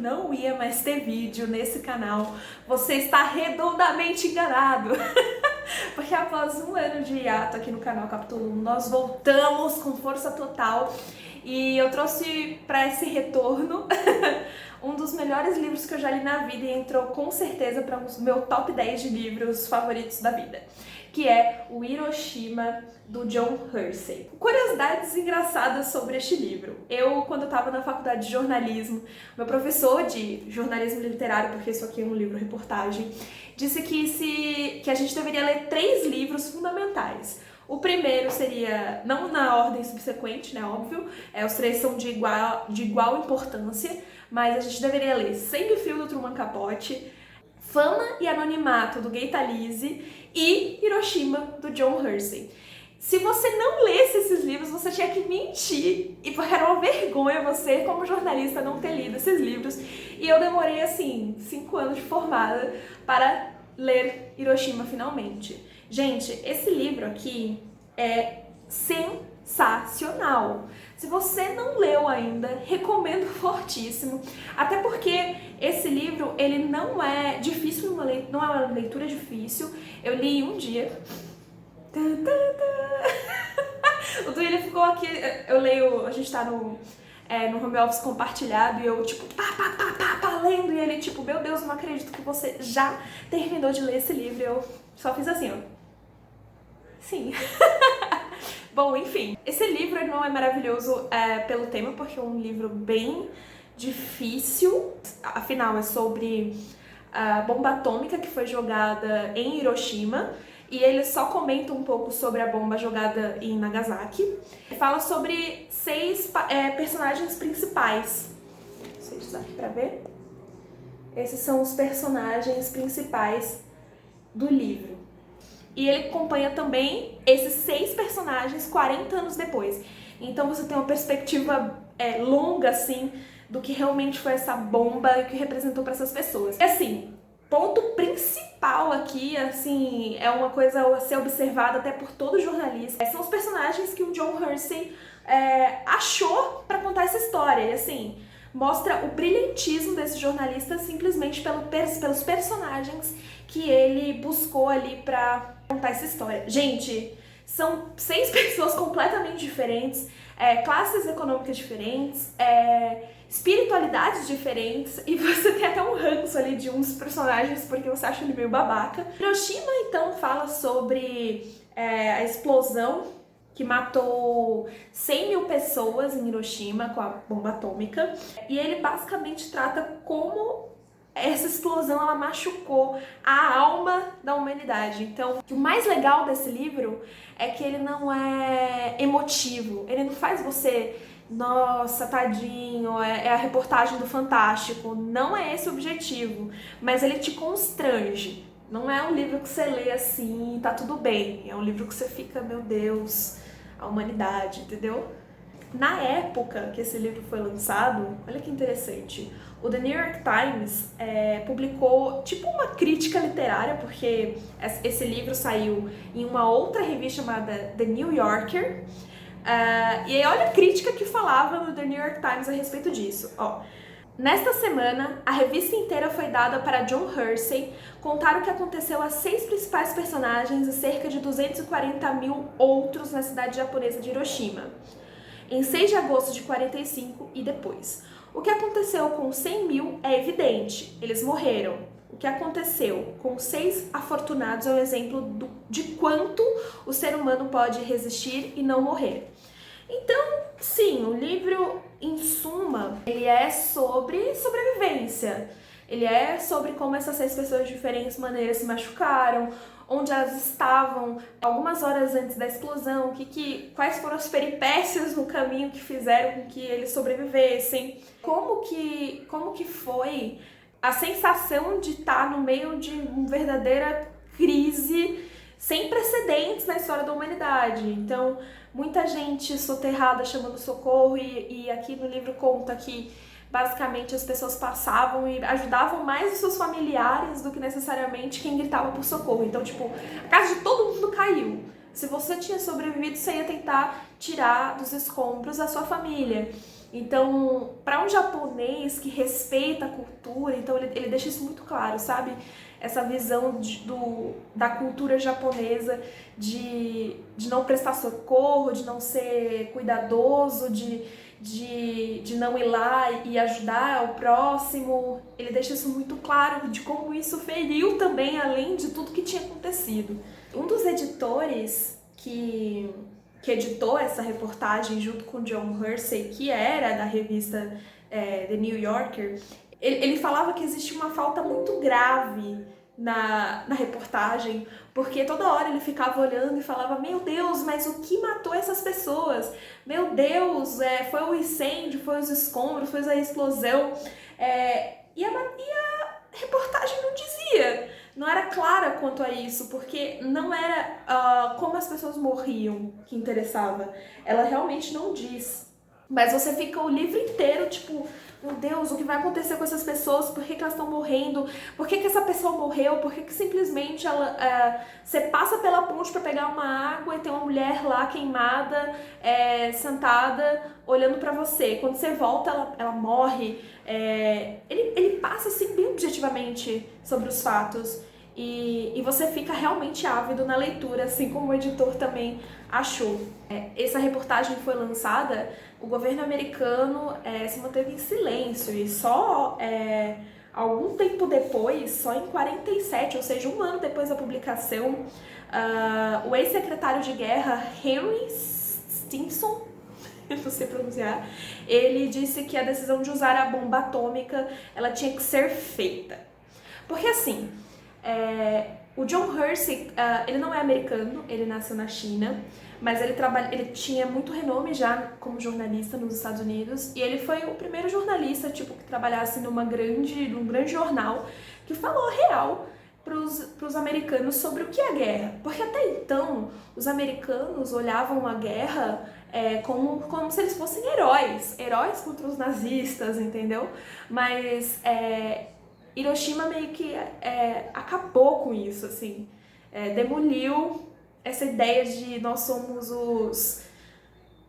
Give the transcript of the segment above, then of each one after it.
não ia mais ter vídeo nesse canal, você está redondamente enganado. Porque após um ano de hiato aqui no canal Capítulo 1, nós voltamos com força total e eu trouxe para esse retorno um dos melhores livros que eu já li na vida e entrou com certeza para o meu top 10 de livros favoritos da vida, que é o Hiroshima, do John Hersey. Curiosidades engraçadas sobre este livro. Quando eu estava na faculdade de jornalismo, meu professor de jornalismo literário, porque isso aqui é um livro-reportagem, disse que a gente deveria ler 3 livros fundamentais. O primeiro seria, não na ordem subsequente, né, óbvio, os 3 são de igual importância, mas a gente deveria ler Sangue Frio, do Truman Capote, Fama e Anonimato, do Gay Talese, e Hiroshima, do John Hersey. Se você não lesse esses livros, você tinha que mentir, e porque era uma vergonha você, como jornalista, não ter lido esses livros. E eu demorei, assim, 5 anos de formada para ler Hiroshima finalmente. Gente, esse livro aqui é sensacional. Se você não leu ainda, recomendo fortíssimo. Até porque esse livro, ele não é difícil, não é uma leitura difícil. Eu li em um dia. O Duílio ficou aqui, eu leio, a gente tá no home office compartilhado e eu tipo, lendo, e ele tipo, meu Deus, eu não acredito que você já terminou de ler esse livro. Eu só fiz assim, ó. Sim. Bom, enfim, esse livro não é maravilhoso pelo tema, porque é um livro bem difícil. Afinal, é sobre a bomba atômica que foi jogada em Hiroshima. E ele só comenta um pouco sobre a bomba jogada em Nagasaki. Fala sobre 6 personagens principais. Não sei se dá aqui pra ver. Esses são os personagens principais do livro. E ele acompanha também esses 6 personagens 40 anos depois. Então você tem uma perspectiva longa, assim, do que realmente foi essa bomba e o que representou para essas pessoas. E assim, ponto principal aqui, assim, é uma coisa a ser observada até por todo jornalista. São os personagens que o John Hersey achou para contar essa história. E assim, mostra o brilhantismo desse jornalista simplesmente pelos personagens que ele buscou ali para contar essa história. Gente, são 6 pessoas completamente diferentes, classes econômicas diferentes, espiritualidades diferentes, e você tem até um ranço ali de uns personagens porque você acha ele meio babaca. Hiroshima, então, fala sobre a explosão que matou 100 mil pessoas em Hiroshima com a bomba atômica, e ele basicamente trata como essa explosão ela machucou a alma da humanidade. Então, o mais legal desse livro é que ele não é emotivo, ele não faz você, nossa, tadinho, é a reportagem do Fantástico. Não é esse o objetivo, mas ele te constrange. Não é um livro que você lê assim, tá tudo bem. É um livro que você fica, meu Deus, a humanidade, entendeu? Na época que esse livro foi lançado, olha que interessante, o The New York Times publicou tipo uma crítica literária, porque esse livro saiu em uma outra revista chamada The New Yorker, e aí olha a crítica que falava no The New York Times a respeito disso. Ó, nesta semana, a revista inteira foi dada para John Hersey contar o que aconteceu a 6 principais personagens e cerca de 240 mil outros na cidade japonesa de Hiroshima, em 6 de agosto de 45 e depois. O que aconteceu com 100 mil é evidente, eles morreram. O que aconteceu com 6 afortunados é um exemplo de quanto o ser humano pode resistir e não morrer. Então, sim, o livro, em suma, ele é sobre sobrevivência. Ele é sobre como essas 6 pessoas de diferentes maneiras se machucaram, onde elas estavam algumas horas antes da explosão, quais foram as peripécias no caminho que fizeram com que eles sobrevivessem, como que foi a sensação de estar no meio de uma verdadeira crise sem precedentes na história da humanidade. Então, muita gente soterrada chamando socorro, e aqui no livro conta que basicamente as pessoas passavam e ajudavam mais os seus familiares do que necessariamente quem gritava por socorro. Então, tipo, a casa de todo mundo caiu. Se você tinha sobrevivido, você ia tentar tirar dos escombros a sua família. Então, para um japonês que respeita a cultura, então ele deixa isso muito claro, sabe? Essa visão da cultura japonesa de não prestar socorro, de não ser cuidadoso, de não ir lá e ajudar o próximo. Ele deixa isso muito claro, de como isso feriu também, além de tudo que tinha acontecido. Um dos editores que editou essa reportagem junto com John Hersey, que era da revista The New Yorker, ele falava que existe uma falta muito grave na reportagem, porque toda hora ele ficava olhando e falava: meu Deus, mas o que matou essas pessoas? Meu Deus, foi o incêndio, foi os escombros, foi a explosão. E a reportagem não dizia, não era clara quanto a isso, porque não era como as pessoas morriam que interessava. Ela realmente não diz. Mas você fica o livro inteiro, tipo, meu Deus, o que vai acontecer com essas pessoas? Por que elas estão morrendo? Por que essa pessoa morreu? Por que simplesmente você passa pela ponte para pegar uma água e tem uma mulher lá queimada, sentada, olhando para você? Quando você volta, ela morre. Ele passa assim bem objetivamente sobre os fatos. E você fica realmente ávido na leitura, assim como o editor também achou. Essa reportagem foi lançada, o governo americano se manteve em silêncio e só algum tempo depois, só em 47, ou seja, um ano depois da publicação, o ex-secretário de guerra Henry Stimson, eu não sei pronunciar, ele disse que a decisão de usar a bomba atômica ela tinha que ser feita. Porque assim, o John Hersey, ele não é americano, ele nasceu na China, mas ele tinha muito renome já como jornalista nos Estados Unidos, e ele foi o primeiro jornalista que trabalhasse num grande jornal que falou a real para os americanos sobre o que é a guerra. Porque até então, os americanos olhavam a guerra como se eles fossem heróis contra os nazistas, entendeu? Mas Hiroshima meio que acabou com isso, assim, demoliu essa ideia de nós somos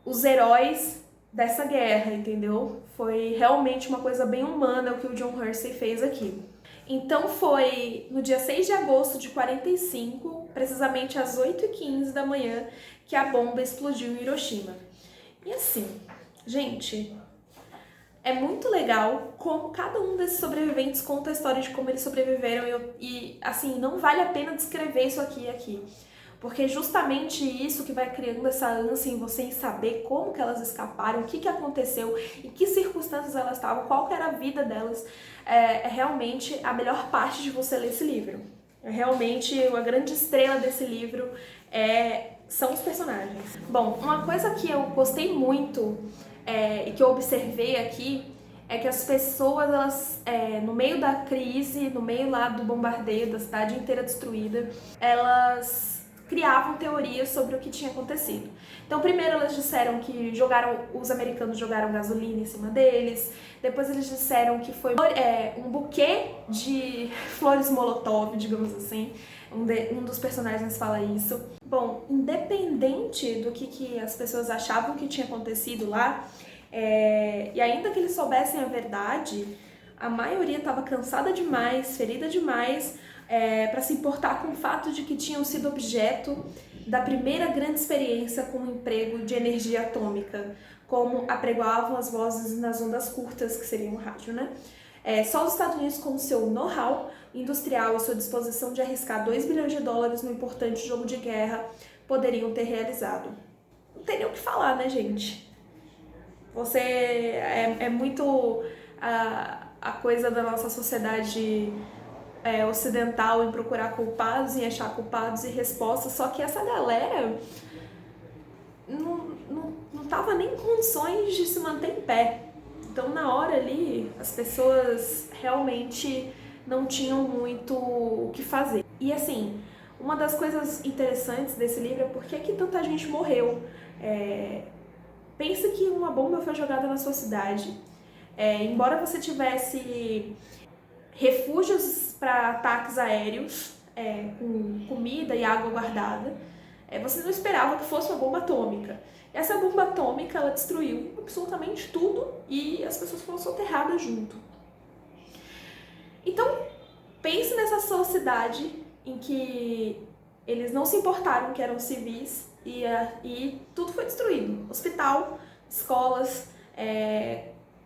os heróis dessa guerra, entendeu? Foi realmente uma coisa bem humana o que o John Hersey fez aqui. Então foi no dia 6 de agosto de 45, precisamente às 8h15 da manhã, que a bomba explodiu em Hiroshima. E assim, gente, é muito legal como cada um desses sobreviventes conta a história de como eles sobreviveram e assim, não vale a pena descrever isso aqui. Porque é justamente isso que vai criando essa ânsia em você em saber como que elas escaparam, o que aconteceu, em que circunstâncias elas estavam, qual que era a vida delas. É realmente a melhor parte de você ler esse livro. Realmente a grande estrela desse livro são os personagens. Bom, uma coisa que eu gostei muito e que eu observei aqui é que as pessoas, elas, no meio da crise, no meio lá do bombardeio, da cidade inteira destruída, elas criavam teorias sobre o que tinha acontecido. Então, primeiro elas disseram que os americanos jogaram gasolina em cima deles, depois eles disseram que foi um buquê de flores molotov, digamos assim. Um dos personagens fala isso. Bom, independente do que as pessoas achavam que tinha acontecido lá, e ainda que eles soubessem a verdade, a maioria estava cansada demais, ferida demais, para se importar com o fato de que tinham sido objeto da primeira grande experiência com o emprego de energia atômica, como apregoavam as vozes nas ondas curtas, que seriam o rádio, né? Só os Estados Unidos, com seu know-how industrial e sua disposição de arriscar 2 bilhões de dólares no importante jogo de guerra, poderiam ter realizado. Não tem nem o que falar, né, gente? Você é muito a coisa da nossa sociedade ocidental em procurar culpados, em achar culpados e respostas, só que essa galera não tava nem em condições de se manter em pé. Então, na hora ali, as pessoas realmente não tinham muito o que fazer. E assim, uma das coisas interessantes desse livro é por que tanta gente morreu. Pense que uma bomba foi jogada na sua cidade. Embora você tivesse refúgios para ataques aéreos, com comida e água guardada, Você não esperava que fosse uma bomba atômica. Essa bomba atômica, ela destruiu absolutamente tudo e as pessoas foram soterradas junto. Então, pense nessa sociedade em que eles não se importaram que eram civis e tudo foi destruído. Hospital, escolas,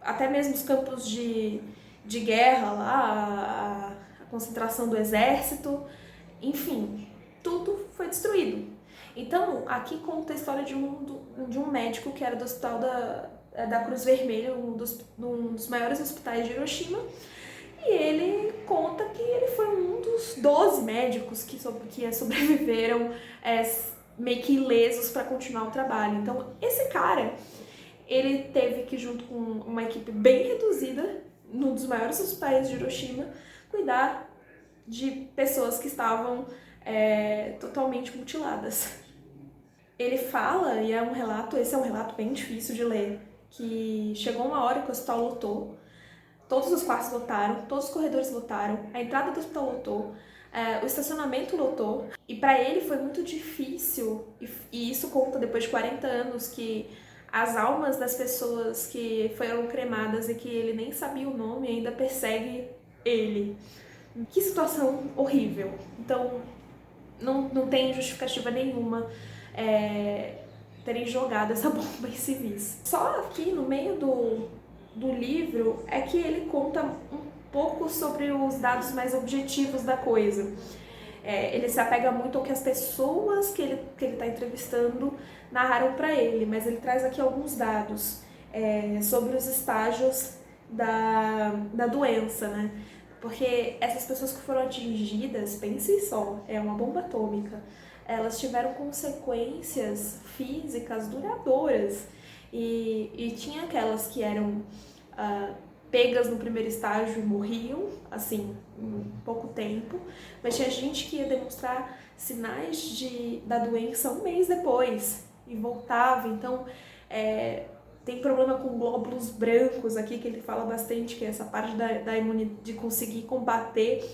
até mesmo os campos de guerra lá, a concentração do exército, enfim, tudo foi destruído. Então, aqui conta a história de um médico que era do hospital da Cruz Vermelha, um dos maiores hospitais de Hiroshima, e ele conta que ele foi um dos 12 médicos que sobreviveram meio que ilesos para continuar o trabalho. Então, esse cara, ele teve que, junto com uma equipe bem reduzida, num dos maiores hospitais de Hiroshima, cuidar de pessoas que estavam totalmente mutiladas. Ele fala, e esse é um relato bem difícil de ler, que chegou uma hora que o hospital lotou, todos os quartos lotaram, todos os corredores lotaram, a entrada do hospital lotou, o estacionamento lotou, e para ele foi muito difícil, e isso conta depois de 40 anos, que as almas das pessoas que foram cremadas e que ele nem sabia o nome ainda persegue ele. Que situação horrível. Então, não tem justificativa nenhuma terem jogado essa bomba em civis. Só aqui no meio do livro é que ele conta um pouco sobre os dados mais objetivos da coisa. Ele se apega muito ao que as pessoas que ele está entrevistando narraram para ele, mas ele traz aqui alguns dados sobre os estágios da doença, né? Porque essas pessoas que foram atingidas, pense só, é uma bomba atômica, elas tiveram consequências físicas duradouras e tinha aquelas que eram pegas no primeiro estágio e morriam, assim, em pouco tempo, mas tinha gente que ia demonstrar sinais da doença um mês depois e voltava. Então, tem problema com glóbulos brancos aqui, que ele fala bastante, que é essa parte da imunidade, de conseguir combater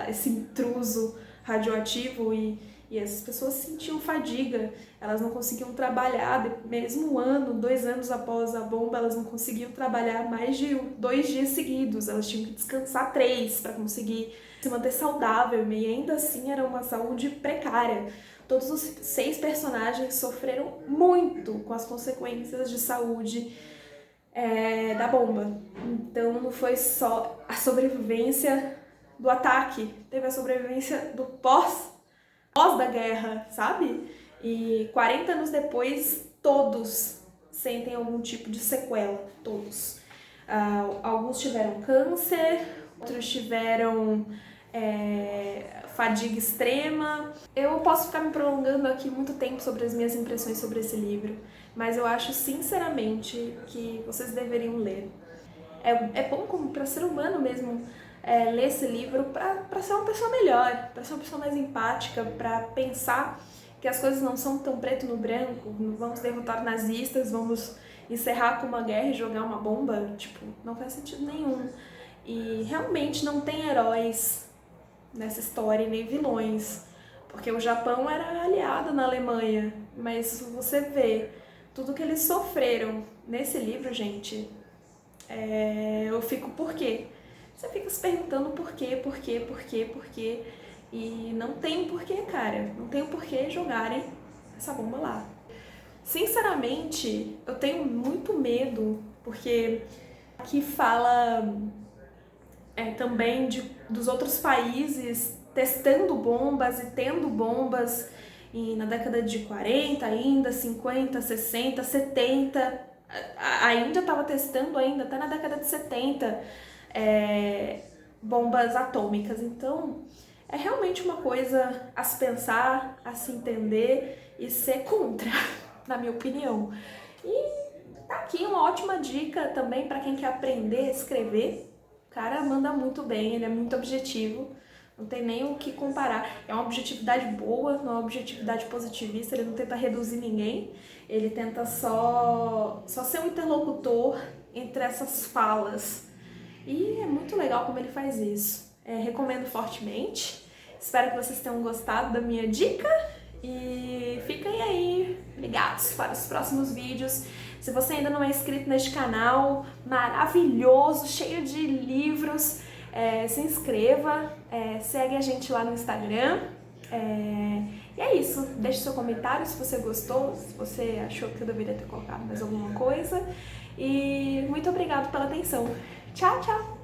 esse intruso radioativo e essas pessoas sentiam fadiga, elas não conseguiam trabalhar, mesmo 1 ano, 2 anos após a bomba, elas não conseguiam trabalhar mais de 2 dias seguidos, elas tinham que descansar 3 para conseguir se manter saudável, e ainda assim era uma saúde precária. Todos os 6 personagens sofreram muito com as consequências de saúde da bomba. Então não foi só a sobrevivência do ataque, teve a sobrevivência do pós da guerra, sabe? E 40 anos depois, todos sentem algum tipo de sequela, todos. Alguns tiveram câncer, outros tiveram fadiga extrema. Eu posso ficar me prolongando aqui muito tempo sobre as minhas impressões sobre esse livro, mas eu acho sinceramente que vocês deveriam ler. É bom como para ser humano mesmo ler esse livro para ser uma pessoa melhor, para ser uma pessoa mais empática, para pensar que as coisas não são tão preto no branco, vamos derrotar nazistas, vamos encerrar com uma guerra e jogar uma bomba, tipo, não faz sentido nenhum. E realmente não tem heróis nessa história, nem vilões, porque o Japão era aliado na Alemanha, mas você vê tudo que eles sofreram nesse livro, gente, eu fico, por quê? Você fica se perguntando por quê, e não tem porquê, cara, não tem o porquê jogarem essa bomba lá. Sinceramente, eu tenho muito medo, porque aqui fala também dos outros países testando bombas e tendo bombas na década de 40 ainda, 50, 60, 70, a Índia estava testando ainda até na década de 70 bombas atômicas. Então é realmente uma coisa a se pensar, a se entender e ser contra, na minha opinião. E tá aqui uma ótima dica também para quem quer aprender a escrever. O cara manda muito bem, ele é muito objetivo, não tem nem o que comparar. É uma objetividade boa, não é uma objetividade positivista, ele não tenta reduzir ninguém, ele tenta só ser um interlocutor entre essas falas. E é muito legal como ele faz isso. Recomendo fortemente. Espero que vocês tenham gostado da minha dica E fiquem aí ligados para os próximos vídeos. Se você ainda não é inscrito neste canal maravilhoso, cheio de livros, se inscreva, segue a gente lá no Instagram. E é isso, deixe seu comentário se você gostou, se você achou que eu deveria ter colocado mais alguma coisa. E muito obrigada pela atenção. Tchau, tchau!